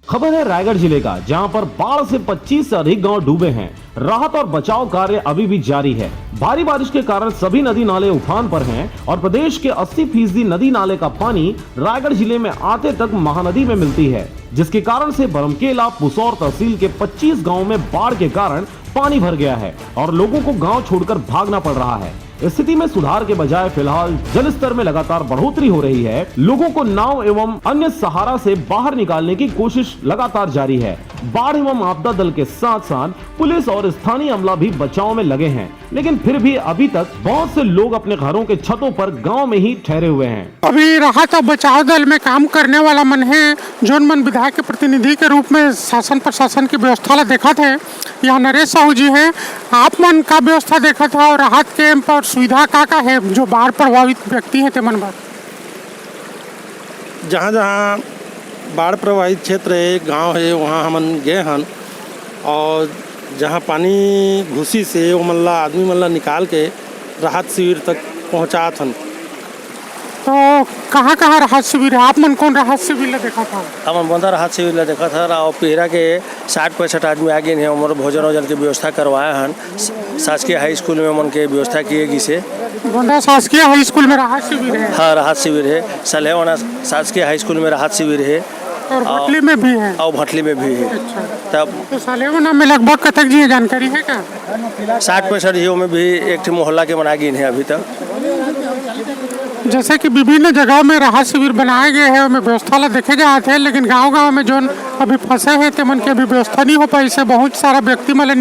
खबर है रायगढ़ जिले का, जहां पर बाढ़ से 25 से अधिक गांव डूबे हैं। राहत और बचाव कार्य अभी भी जारी है। भारी बारिश के कारण सभी नदी नाले उफान पर हैं और प्रदेश के 80% नदी नाले का पानी रायगढ़ जिले में आते तक महानदी में मिलती है, जिसके कारण से बरमकेला पुसौर तहसील के 25 गाँव में बाढ़ के कारण पानी भर गया है और लोगों को गाँव छोड़कर भागना पड़ रहा है। स्थिति में सुधार के बजाय फिलहाल जल स्तर में लगातार बढ़ोतरी हो रही है। लोगों को नाव एवं अन्य सहारा से बाहर निकालने की कोशिश लगातार जारी है। बाढ़ एवं आपदा दल के साथ साथ पुलिस और स्थानीय अमला भी बचाव में लगे हैं, लेकिन फिर भी अभी तक बहुत से लोग अपने घरों के छतों पर गांव में ही ठहरे हुए हैं। अभी राहत और बचाव दल में काम करने वाला मन है, जोन मन विधायक के प्रतिनिधि के रूप में शासन प्रशासन की व्यवस्था ला देखा थे। यहाँ नरेश साहू जी है, आप मन का व्यवस्था देखा था और राहत कैंप और सुविधा का है जो बाढ़ प्रभावित व्यक्ति है मन बात। जहाँ जहाँ बाढ़ प्रभावित क्षेत्र है, गांव है, वहाँ हम गए हन और जहाँ पानी घुसी से वो मल्ला आदमी मल्ला निकाल के राहत शिविर तक पहुँचात हन। तो कहाँ कहाँ राहत शिविर है? आप मन कौन राहत शिविर ला देखा था? हम बंदा राहत शिविर ला देखा था और पेहरा के 60-65 आदमी आगे हैं। उम्र भोजन वोजन की व्यवस्था करवाए हन। शासकीय हाई स्कूल में मन के व्यवस्था किए जिसे बंदा शासकीय हाई स्कूल में राहत शिविर है। हाँ, राहत शिविर है। सलेवाना शासकीय हाई स्कूल में राहत शिविर है और भटली में भी है। और भटली में भी है। अच्छा। तब तो सलेवाना में लगभग कतक जी जानकारी है क्या? 60-65 जिलों में भी एक मोहल्ला के बना गए हैं अभी तक। जैसे कि विभिन्न जगहों में राहत शिविर बनाए गए हैं, उनमें व्यवस्था ला देखे जाते हैं, लेकिन गांव-गांव में जो अभी फंसे हैं ते मन की अभी व्यवस्था नहीं हो पाई। इससे बहुत सारा व्यक्ति मतलब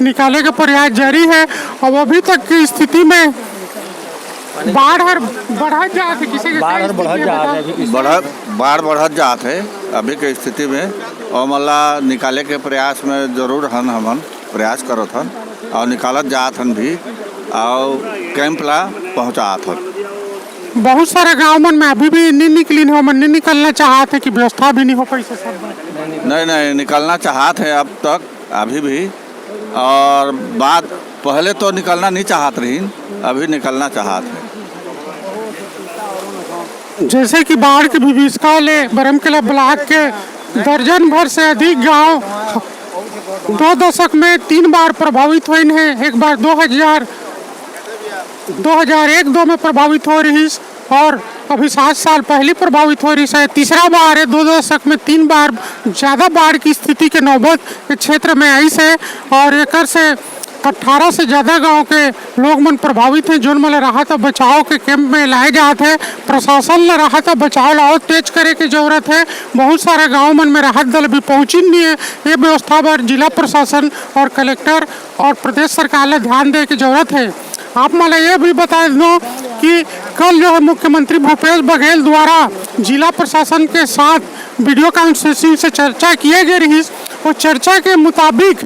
निकाले का प्रयास जारी है और अभी तक की स्थिति में बाढ़ बढ़त जात है। किसी बाढ़ बढ़त जात है अभी के स्थिति में और मतलब निकाले के प्रयास में जरूर हन हमन प्रयास करत हन और निकालत जात हन भी और कैंप ला पहुँचात हन। बहुत सारे गांव मन में अभी भी नहीं निकली हो, मन नहीं निकलना चाहते कि व्यवस्था भी नहीं हो पाई से सब। नहीं निकलना चाहत है अब तक अभी भी, और बाद पहले तो निकलना नहीं चाहत रही, अभी निकलना चाहत है। जैसे कि बाढ़ की विभीषिका ले बरमकेला ब्लॉक के दर्जन भर से अधिक गांव 2 दशक में 3 बार प्रभावित हुए हैं। एक बार 2001-2 में प्रभावित हो रही और अभी 7 साल पहले प्रभावित हो रही है। तीसरा बार है 2 दशक में 3 बार ज़्यादा बाढ़ की स्थिति के नौबत क्षेत्र में आई है और एक से 18 से ज़्यादा गांव के लोग मन प्रभावित हैं। जोन मतलब राहत और बचाव के कैंप में लाए जाते हैं। प्रशासन ने राहत और बचाव ला और तेज करे की जरूरत है। बहुत सारे गांव मन में राहत दल भी पहुंची नहीं है। ये व्यवस्था पर जिला प्रशासन और कलेक्टर और प्रदेश सरकार ने ध्यान देने की जरूरत है। आप मला ये भी बता दो कि कल जो है मुख्यमंत्री भूपेश बघेल द्वारा जिला प्रशासन के साथ वीडियो कॉन्फ्रेंसिंग से चर्चा किए गई रही और चर्चा के मुताबिक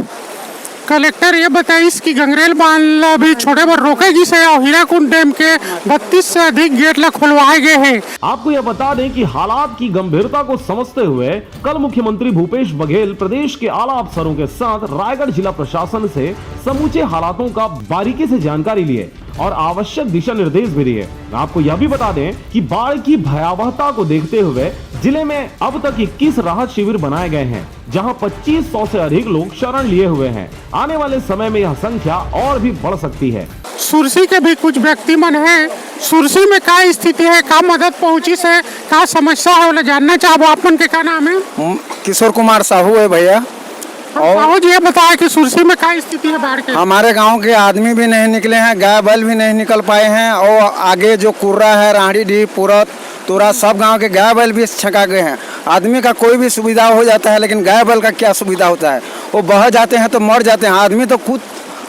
कलेक्टर ये बताइस कि गंगरेल बांध भी छोटे पर रोकेगी से और हीराकुंड डैम के 32 से अधिक गेट ला खुलवाए गए हैं। आपको यह बता दें कि हालात की गंभीरता को समझते हुए कल मुख्यमंत्री भूपेश बघेल प्रदेश के आला अफसरों के साथ रायगढ़ जिला प्रशासन से समूचे हालातों का बारीकी से जानकारी लिए और आवश्यक दिशा निर्देश भी दिए। आपको यह भी बता दें कि बाढ़ की भयावहता को देखते हुए जिले में अब तक 21 राहत शिविर बनाए गए हैं, जहां 2500 से अधिक लोग शरण लिए हुए हैं। आने वाले समय में यह संख्या और भी बढ़ सकती है। सुरसी के भी कुछ व्यक्ति मन है, सुरसी में क्या स्थिति है, क्या मदद पहुंची से, क्या समस्या है, वो जानना चाहो। आप मन के क्या नाम है? किशोर कुमार साहू है भैया। और ये बताया कि सुरसी में क्या स्थिति है बाढ़ के? हमारे गांव के आदमी भी नहीं निकले हैं, गाय बैल भी नहीं निकल पाए हैं और आगे जो कुर्रा है, राहड़ी डी, पुरत, तोरा सब गांव के गाय बैल भी छका गए हैं। आदमी का कोई भी सुविधा हो जाता है, लेकिन गाय बैल का क्या सुविधा होता है? वो बह जाते हैं तो मर जाते हैं। आदमी तो खुद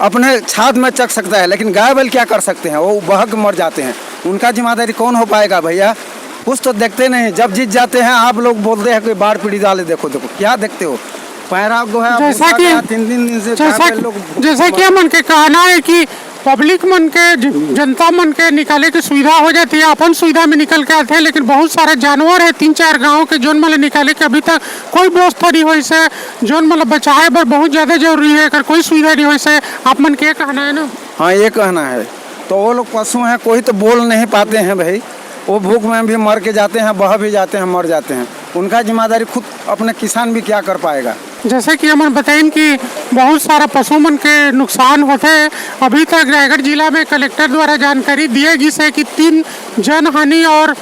अपने छात में चख सकता है, लेकिन गाय बैल क्या कर सकते हैं? वो बह के मर जाते हैं। उनका जिम्मेदारी कौन हो पाएगा भैया? कुछ तो देखते नहीं। जब जीत जाते हैं आप लोग बोलते हैं कि बाढ़ पीड़ित वाले देखो क्या देखते हो? पैरा जो है जैसा कि 3 दिन से जैसा कि मन के कहना है कि पब्लिक मन के जनता मन के निकाले की सुविधा हो जाती है, अपन सुविधा में निकल के आते हैं, लेकिन बहुत सारे जानवर है 3-4 गाँव के जोन मतलब निकाले के अभी तक कोई व्यवस्था नहीं हुई से, जोन मतलब बचाए पर बहुत ज़्यादा जरूरी है, अगर कोई सुविधा नहीं हुई से। आप मन के कहना है ना? हाँ, ये कहना है। तो वो लोग पशु हैं, कोई तो बोल नहीं पाते हैं भाई, वो भूख में भी मर के जाते हैं, बह भी जाते हैं, मर जाते हैं। उनका जिम्मेदारी खुद अपने किसान भी क्या कर पाएगा। जैसे कि हम बताएं कि बहुत सारा पशु मन के नुकसान होते हैं। अभी तक रायगढ़ जिला में कलेक्टर द्वारा जानकारी दिए गई है कि 3 जन हानि और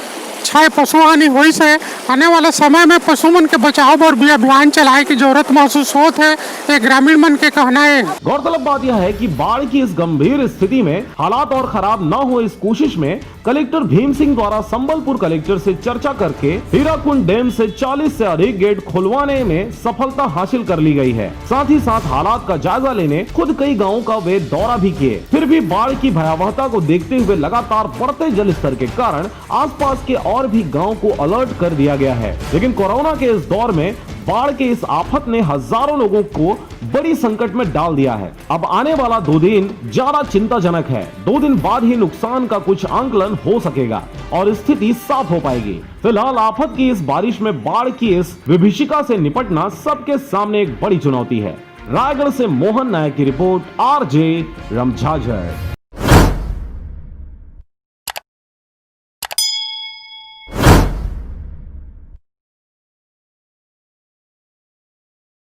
6 पशु हानि हुई से। आने वाले समय में पशु मन के बचाव और भी अभियान चलाए की जरूरत महसूस होती है, ये ग्रामीण मन के कहना है। गौरतलब बात यह है कि बाढ़ की इस गंभीर स्थिति में हालात और खराब न हो इस कोशिश में कलेक्टर भीम सिंह द्वारा संबलपुर कलेक्टर से चर्चा करके हीराकुंड डैम से 40 से अधिक गेट खुलवाने में सफलता हासिल कर ली गई है। साथ ही साथ हालात का जायजा लेने खुद कई गाँव का वे दौरा भी किए। फिर भी बाढ़ की भयावहता को देखते हुए लगातार बढ़ते जल स्तर के कारण आसपास के और भी गाँव को अलर्ट कर दिया गया है। लेकिन कोरोना के इस दौर में बाढ़ के इस आफत ने हजारों लोगों को बड़ी संकट में डाल दिया है। अब आने वाला 2 दिन ज्यादा चिंताजनक है। 2 दिन बाद ही नुकसान का कुछ आंकलन हो सकेगा और स्थिति साफ हो पाएगी। फिलहाल आफत की इस बारिश में बाढ़ की इस विभीषिका से निपटना सबके सामने एक बड़ी चुनौती है। रायगढ़ से मोहन नायक की रिपोर्ट, RJ रमझाझर।